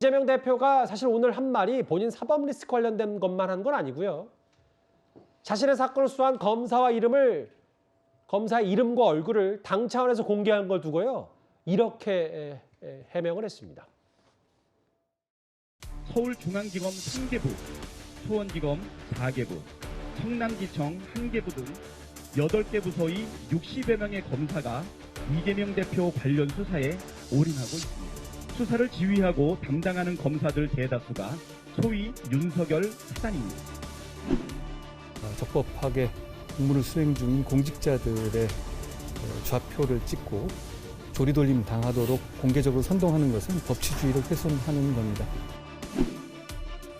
이재명 대표가 사실 오늘 한 말이 본인 사법 리스크 관련된 것만 한 건 아니고요. 자신의 사건을 수사한 검사의 이름과 얼굴을 당 차원에서 공개한 걸 두고요. 이렇게 해명을 했습니다. 서울중앙지검 3개부, 수원지검 4개부, 성남지청 1개부 등 8개 부서의 60여 명의 검사가 이재명 대표 관련 수사에 올인하고 있습니다. 수사를 지휘하고 담당하는 검사들 대다수가 소위 윤석열 사단입니다. 적법하게 공무를 수행 중인 공직자들의 좌표를 찍고 조리돌림 당하도록 공개적으로 선동하는 것은 법치주의를 훼손하는 겁니다.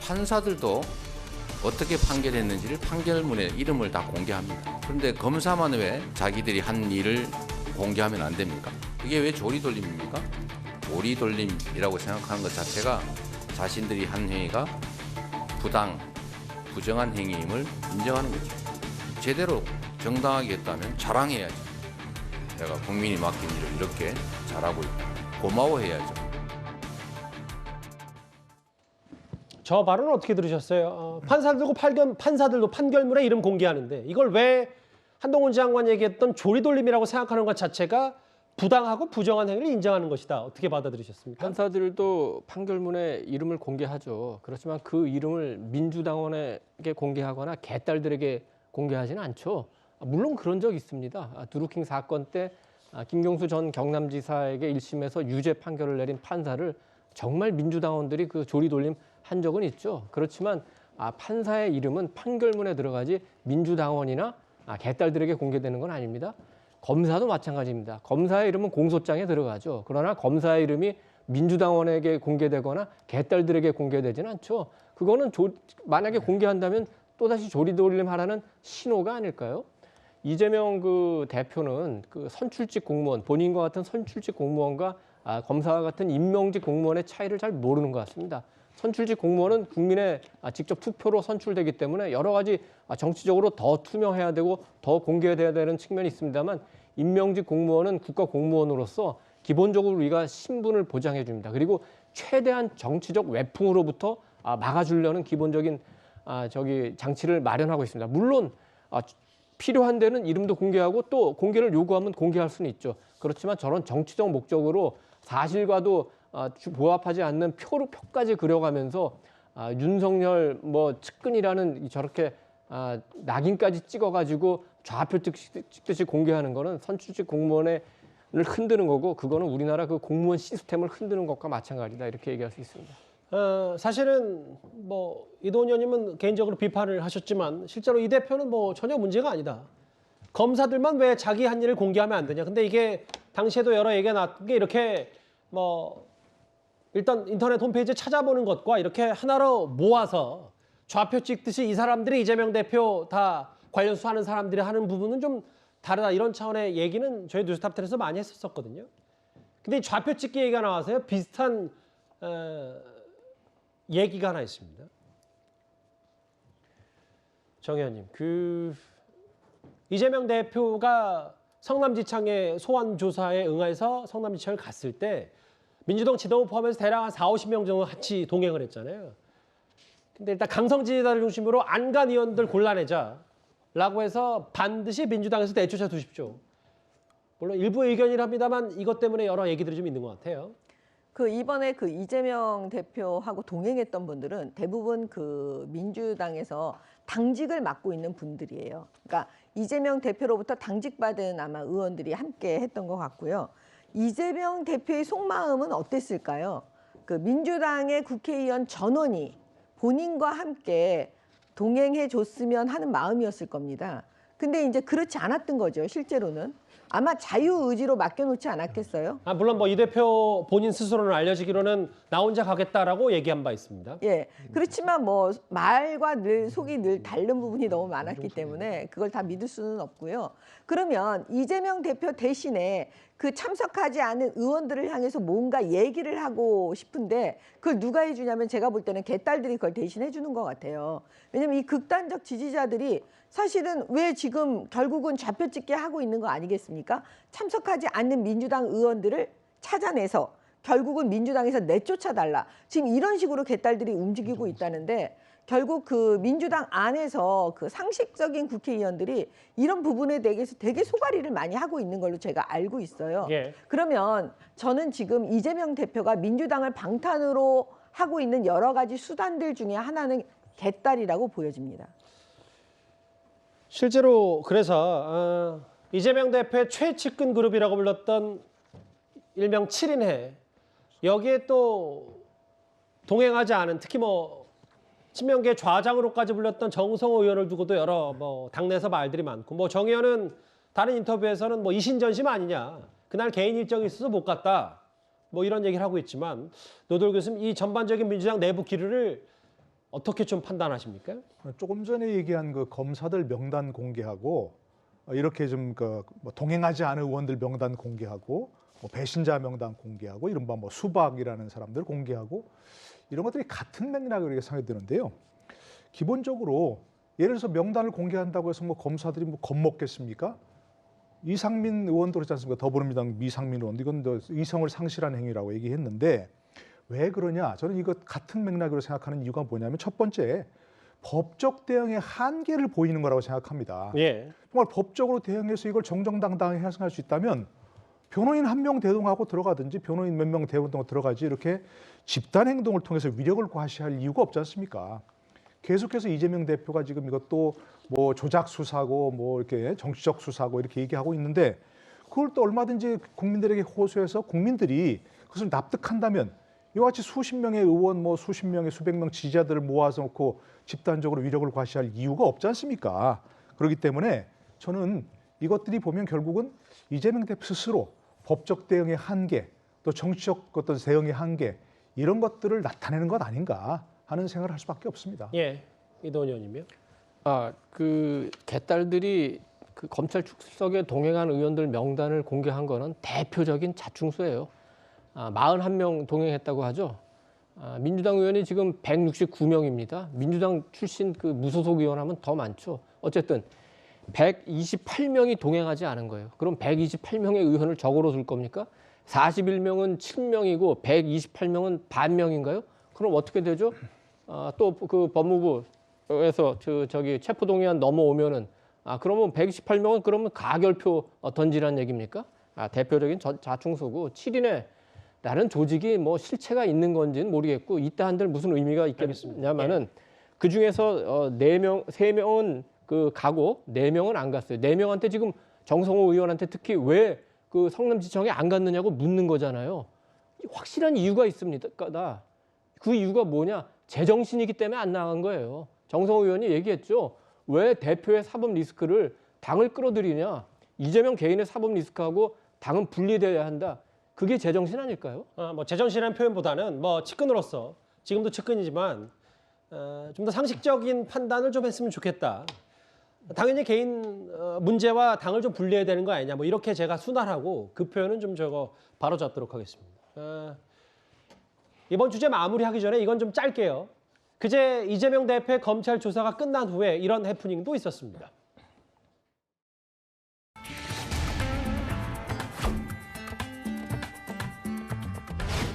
판사들도 어떻게 판결했는지를 판결문에 이름을 다 공개합니다. 그런데 검사만 왜 자기들이 한 일을 공개하면 안 됩니까? 이게 왜 조리돌림입니까? 조리돌림이라고 생각하는 것 자체가 자신들이 한 행위가 부정한 행위임을 인정하는 거죠. 제대로 정당하게 했다면 자랑해야죠. 내가 국민이 맡긴 일을 이렇게 잘하고 있다. 고마워해야죠. 저 발언은 어떻게 들으셨어요? 판사들도 판결문에 이름 공개하는데 이걸 왜 한동훈 장관 얘기했던 조리돌림이라고 생각하는 것 자체가 부당하고 부정한 행위를 인정하는 것이다. 어떻게 받아들이셨습니까? 판사들도 판결문에 이름을 공개하죠. 그렇지만 그 이름을 민주당원에게 공개하거나 개딸들에게 공개하지는 않죠. 물론 그런 적 있습니다. 드루킹 사건 때 김경수 전 경남지사에게 1심에서 유죄 판결을 내린 판사를 정말 민주당원들이 그 조리돌림 한 적은 있죠. 그렇지만 판사의 이름은 판결문에 들어가지 민주당원이나 개딸들에게 공개되는 건 아닙니다. 검사도 마찬가지입니다. 검사의 이름은 공소장에 들어가죠. 그러나 검사의 이름이 민주당원에게 공개되거나 개딸들에게 공개되지는 않죠. 그거는 만약에 공개한다면 또다시 조리돌림 하라는 신호가 아닐까요? 이재명 대표는 선출직 공무원, 본인과 같은 선출직 공무원과 검사와 같은 임명직 공무원의 차이를 잘 모르는 것 같습니다. 선출직 공무원은 국민의 직접 투표로 선출되기 때문에 여러 가지 정치적으로 더 투명해야 되고 더 공개돼야 되는 측면이 있습니다만 임명직 공무원은 국가 공무원으로서 기본적으로 우리가 신분을 보장해 줍니다. 그리고 최대한 정치적 외풍으로부터 막아주려는 기본적인 장치를 마련하고 있습니다. 물론 필요한 데는 이름도 공개하고 또 공개를 요구하면 공개할 수는 있죠. 그렇지만 저런 정치적 목적으로 사실과도 부합하지 않는 표까지 그려가면서 윤석열 측근이라는 저렇게 낙인까지 찍어가지고 좌표 찍듯이 공개하는 거는 선출직 공무원을 흔드는 거고 그거는 우리나라 그 공무원 시스템을 흔드는 것과 마찬가지다 이렇게 얘기할 수 있습니다. 사실은 이동훈 의원님은 개인적으로 비판을 하셨지만 실제로 이 대표는 전혀 문제가 아니다. 검사들만 왜 자기 한 일을 공개하면 안 되냐. 근데 이게 당시에도 여러 얘기가 나왔던 게 이렇게 일단 인터넷 홈페이지 찾아보는 것과 이렇게 하나로 모아서 좌표 찍듯이 이 사람들이 이재명 대표 다 관련 수사하는 사람들이 하는 부분은 좀 다르다. 이런 차원의 얘기는 저희 뉴스탑10에서 많이 했었거든요. 근데 좌표 찍기 얘기가 나와서요. 비슷한 얘기가 하나 있습니다. 정 의원님, 이재명 대표가 성남지청의 소환 조사에 응해서 성남지청을 갔을 때 민주당 지도부 포함해서 대략 한 40-50명 정도 같이 동행을 했잖아요. 근데 일단 강성 지지자를 중심으로 안간 의원들 골라내자라고 해서 반드시 민주당에서 내쫓아 두십시오. 물론 일부 의견이랍니다만 이것 때문에 여러 얘기들이 좀 있는 것 같아요. 이번에 이재명 대표하고 동행했던 분들은 대부분 민주당에서 당직을 맡고 있는 분들이에요. 그러니까 이재명 대표로부터 당직받은 아마 의원들이 함께 했던 것 같고요. 이재명 대표의 속마음은 어땠을까요? 민주당의 국회의원 전원이 본인과 함께 동행해 줬으면 하는 마음이었을 겁니다. 근데 이제 그렇지 않았던 거죠, 실제로는. 아마 자유의지로 맡겨놓지 않았겠어요? 물론 이 대표 본인 스스로는 알려지기로는 나 혼자 가겠다라고 얘기한 바 있습니다. 예, 그렇지만 말과 속이 늘 다른 부분이 너무 많았기 때문에 그걸 다 믿을 수는 없고요. 그러면 이재명 대표 대신에 참석하지 않은 의원들을 향해서 뭔가 얘기를 하고 싶은데 그걸 누가 해주냐면 제가 볼 때는 개딸들이 그걸 대신 해주는 것 같아요. 왜냐면 이 극단적 지지자들이 사실은 왜 지금 결국은 좌표 찍게 하고 있는 거 아니겠습니까? 참석하지 않는 민주당 의원들을 찾아내서 결국은 민주당에서 내쫓아달라. 지금 이런 식으로 개딸들이 움직이고 있다는데 결국 그 민주당 안에서 그 상식적인 국회의원들이 이런 부분에 대해서 되게 소가리를 많이 하고 있는 걸로 제가 알고 있어요. 예. 그러면 저는 지금 이재명 대표가 민주당을 방탄으로 하고 있는 여러 가지 수단들 중에 하나는 개딸이라고 보여집니다. 실제로 그래서 이재명 대표의 최측근 그룹이라고 불렀던 일명 7인회 여기에 또 동행하지 않은 특히 뭐 친명계 좌장으로까지 불렸던 정성호 의원을 두고도 여러 뭐 당내에서 말들이 많고 뭐 정 의원은 다른 인터뷰에서는 뭐 이신전심 아니냐 그날 개인 일정이 있어서 못 갔다 뭐 이런 얘기를 하고 있지만 노돌 교수님 이 전반적인 민주당 내부 기류를 어떻게 좀 판단하십니까? 조금 전에 얘기한 그 검사들 명단 공개하고 이렇게 좀 그 뭐 동행하지 않은 의원들 명단 공개하고 뭐 배신자 명단 공개하고 이른바 뭐 수박이라는 사람들 공개하고 이런 것들이 같은 맥락으로 이렇게 생각이 드는데요. 기본적으로 예를 들어서 명단을 공개한다고 해서 뭐 검사들이 뭐 겁먹겠습니까? 이상민 의원도 그렇지 않습니까? 더불어민주당 미상민 의원 이건 이성을 상실한 행위라고 얘기했는데 왜 그러냐? 저는 이거 같은 맥락으로 생각하는 이유가 뭐냐면 첫 번째 법적 대응의 한계를 보이는 거라고 생각합니다. 예. 정말 법적으로 대응해서 이걸 정정당당하게 해석할 수 있다면 변호인 한 명 대동하고 들어가든지 변호인 몇 명 대동하고 들어가지 이렇게 집단 행동을 통해서 위력을 과시할 이유가 없지 않습니까? 계속해서 이재명 대표가 지금 이것도 뭐 조작 수사고 뭐 이렇게 정치적 수사고 이렇게 얘기하고 있는데 그걸 또 얼마든지 국민들에게 호소해서 국민들이 그것을 납득한다면 이와 같이 수십 명의 의원 뭐 수십 명의 수백 명 지지자들을 모아서 놓고 집단적으로 위력을 과시할 이유가 없지 않습니까? 그렇기 때문에 저는 이것들이 보면 결국은 이재명 대표 스스로 법적 대응의 한계 또 정치적 어떤 대응의 한계 이런 것들을 나타내는 것 아닌가 하는 생각을 할 수밖에 없습니다. 예. 이도원 의원님이요. 그 개딸들이 그 검찰 출석에 동행한 의원들 명단을 공개한 거는 대표적인 자충수예요. 41명 동행했다고 하죠. 민주당 의원이 지금 169명입니다. 민주당 출신 그 무소속 의원 하면 더 많죠. 어쨌든 128명이 동행하지 않은 거예요. 그럼 128명의 의원을 적으로 둘 겁니까? 41명은 7명이고 128명은 반명인가요? 그럼 어떻게 되죠? 또 그 법무부에서 저기 체포동의안 넘어오면은 그러면 128명은 그러면 가결표 던지라는 얘기입니까? 대표적인 자충수고 7인의 라는 조직이 뭐 실체가 있는 건지는 모르겠고 이따 한들 무슨 의미가 있겠냐면은 그 중에서 3명은 그 가고 4명은 안 갔어요. 4명한테 지금 정성호 의원한테 특히 왜 그 성남지청에 안 갔느냐고 묻는 거잖아요. 확실한 이유가 있습니다. 그 이유가 뭐냐? 제정신이기 때문에 안 나간 거예요. 정성호 의원이 얘기했죠. 왜 대표의 사법 리스크를 당을 끌어들이냐? 이재명 개인의 사법 리스크하고 당은 분리돼야 한다. 그게 제정신 아닐까요? 뭐 제정신이라는 표현보다는 뭐 측근으로서 지금도 측근이지만 좀 더 상식적인 판단을 좀 했으면 좋겠다. 당연히 개인 문제와 당을 좀 분리해야 되는 거 아니냐. 뭐 이렇게 제가 순환하고 그 표현은 좀 바로 잡도록 하겠습니다. 이번 주제 마무리하기 전에 이건 좀 짧게요. 그제 이재명 대표의 검찰 조사가 끝난 후에 이런 해프닝도 있었습니다.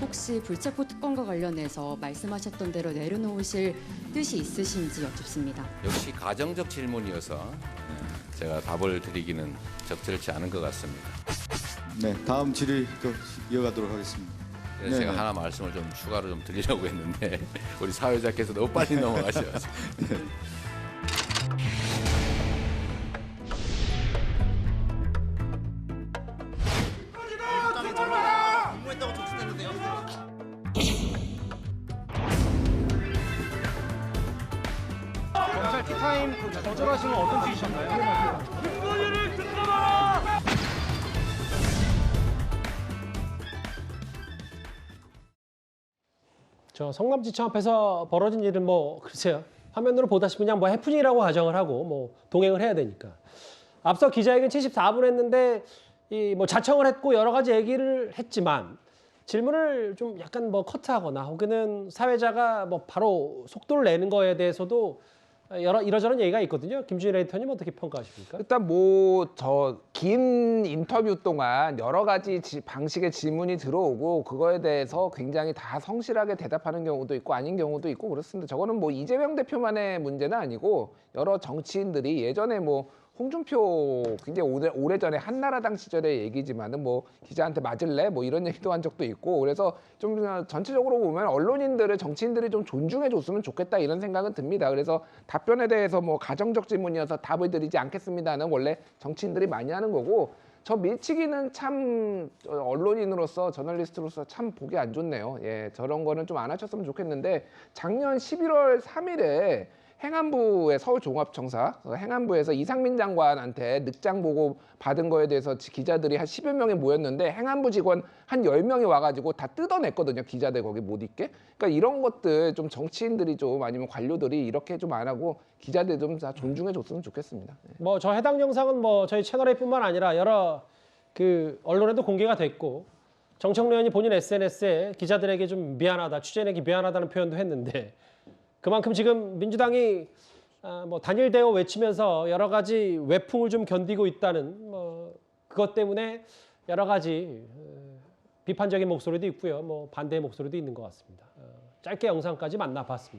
혹시 불체포 특권과 관련해서 말씀하셨던 대로 내려놓으실 뜻이 있으신지 여쭙습니다. 역시 가정적 질문이어서 제가 답을 드리기는 적절치 않은 것 같습니다. 네, 다음 질의 또 이어가도록 하겠습니다. 그래서 네, 제가 네. 하나 말씀을 좀 추가로 좀 드리려고 했는데 우리 사회자께서 너무 빨리 넘어가셔서 검찰 티타임 거절하시면 어떤 뜻이셨나요? 저 성남지청 앞에서 벌어진 일은 뭐 글쎄요. 화면으로 보다시피 그냥 뭐 해프닝이라고 가정을 하고 뭐 동행을 해야 되니까. 앞서 기자회견 74분 했는데 이 뭐 자청을 했고 여러 가지 얘기를 했지만 질문을 좀 약간 뭐 커트하거나 혹은 사회자가 뭐 바로 속도를 내는 거에 대해서도 이러저런 얘기가 있거든요. 김준일 에디터님 어떻게 평가하십니까? 일단 뭐 저 긴 인터뷰 동안 여러 가지 방식의 질문이 들어오고 그거에 대해서 굉장히 다 성실하게 대답하는 경우도 있고 아닌 경우도 있고 그렇습니다. 저거는 뭐 이재명 대표만의 문제는 아니고 여러 정치인들이 예전에 뭐 홍준표 굉장히 오래전에 한나라당 시절의 얘기지만은 뭐 기자한테 맞을래 뭐 이런 얘기도 한 적도 있고 그래서 좀 전체적으로 보면 언론인들을 정치인들이 좀 존중해 줬으면 좋겠다 이런 생각은 듭니다. 그래서 답변에 대해서 뭐 가정적 질문이어서 답을 드리지 않겠습니다는 원래 정치인들이 많이 하는 거고 저 밀치기는 참 언론인으로서 저널리스트로서 참 보기 안 좋네요. 예, 저런 거는 좀 안 하셨으면 좋겠는데 작년 11월 3일에 행안부의 서울종합청사 행안부에서 이상민 장관한테 늑장 보고 받은 거에 대해서 기자들이 한 10여 명이 모였는데 행안부 직원 한 10명이 와가지고 다 뜯어냈거든요. 기자들 거기 못 있게. 그러니까 이런 것들 좀 정치인들이 좀 아니면 관료들이 이렇게 좀 안 하고 기자들 좀 다 존중해 줬으면 좋겠습니다. 네. 뭐 저 해당 영상은 뭐 저희 채널A뿐만 아니라 여러 그 언론에도 공개가 됐고 정청래 의원이 본인 SNS에 기자들에게 좀 미안하다, 취재인에게 미안하다는 표현도 했는데 그만큼 지금 민주당이 뭐 단일 대우 외치면서 여러 가지 외풍을 좀 견디고 있다는 뭐 그것 때문에 여러 가지 비판적인 목소리도 있고요, 뭐 반대의 목소리도 있는 것 같습니다. 짧게 영상까지 만나봤습니다.